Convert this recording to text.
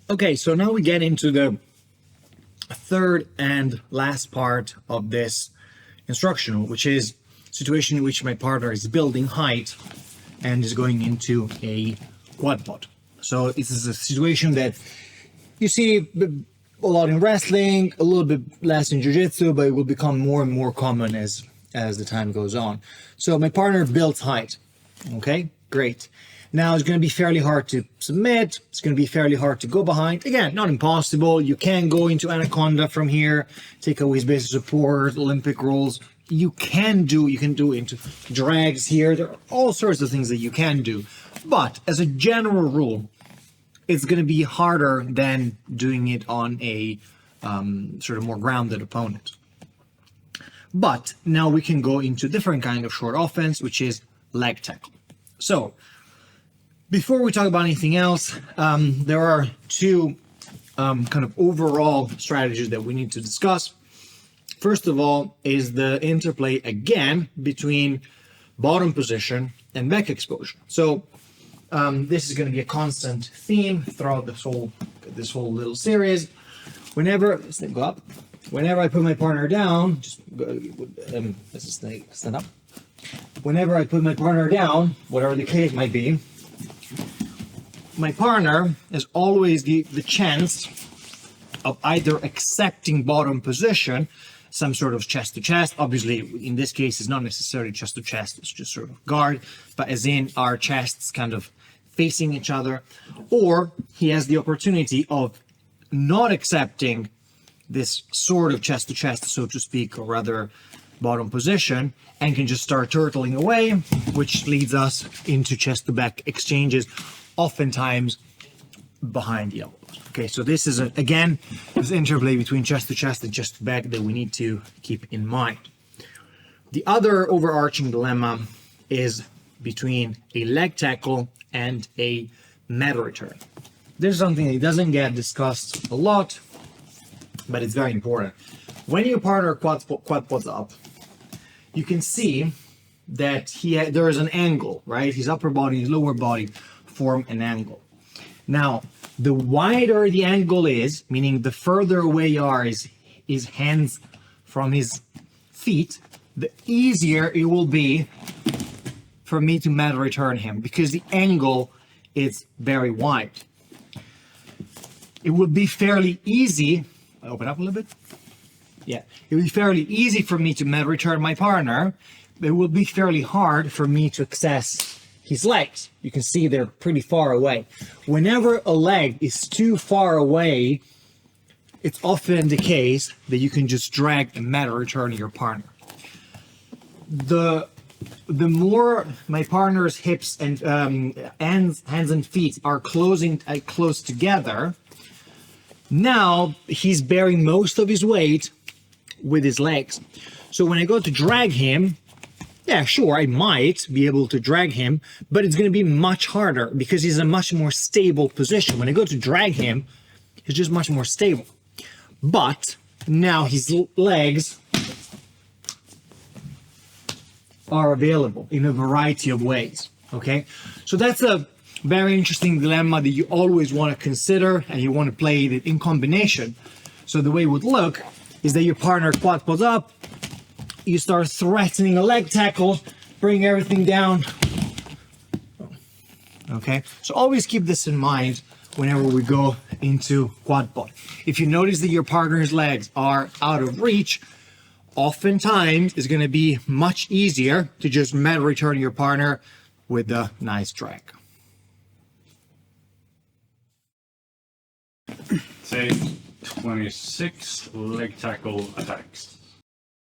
Okay, so now we get into the third and last part of this instructional, which is situation in which my partner is building height and is going into a quad pod. So this is a situation that you see a lot in wrestling, a little bit less in jiu-jitsu, but it will become more and more common as the time goes on. So my partner builds height. Okay, great. Now it's going to be fairly hard to submit. It's going to be fairly hard to go behind. Again, not impossible. You can go into Anaconda from here, take away his basic support, Olympic rolls. You can do into drags here. There are all sorts of things that you can do. But as a general rule, it's going to be harder than doing it on a sort of more grounded opponent. But now we can go into different kind of short offense, which is leg tackle. So before we talk about anything else, there are two kind of overall strategies that we need to discuss. First of all is the interplay again between bottom position and back exposure. So this is going to be a constant theme throughout this whole little series. Whenever I put my partner down, stand up. Whenever I put my partner down, whatever the case might be, my partner has always the chance of either accepting bottom position, some sort of chest to chest. Obviously, in this case, it's not necessarily chest to chest, it's just sort of guard, but as in our chests kind of facing each other, or he has the opportunity of not accepting this sort of chest to chest, so to speak, or rather bottom position, and can just start turtling away, which leads us into chest to back exchanges, oftentimes behind the elbows. Okay, so this is again this interplay between chest to chest and chest to back that we need to keep in mind. The other overarching dilemma is between a leg tackle and a meta return. This is something that doesn't get discussed a lot, but it's very important. When your partner quadpods up, you can see that there is an angle, right? His upper body, his lower body form an angle. Now, the wider the angle is, meaning the further away you are his hands from his feet, the easier it will be for me to meta return him because the angle is very wide. It would be fairly easy. Open up a little bit. Yeah, it would be fairly easy for me to meta return my partner, but it will be fairly hard for me to access his legs. You can see they're pretty far away. Whenever a leg is too far away, it's often the case that you can just drag and meta return your partner. The more my partner's hips and hands and feet are close together, now he's bearing most of his weight with his legs. So when I go to drag him, yeah, sure, I might be able to drag him, but it's going to be much harder because he's in a much more stable position. When I go to drag him, he's just much more stable. But now his legs are available in a variety of ways, okay? So that's a very interesting dilemma that you always want to consider and you want to play it in combination. So the way it would look is that your partner quadpods up, you start threatening a leg tackle, bring everything down. Okay, so always keep this in mind whenever we go into quadpod. If you notice that your partner's legs are out of reach, oftentimes it's going to be much easier to just meta return your partner with a nice drag. Say 26 leg tackle attacks.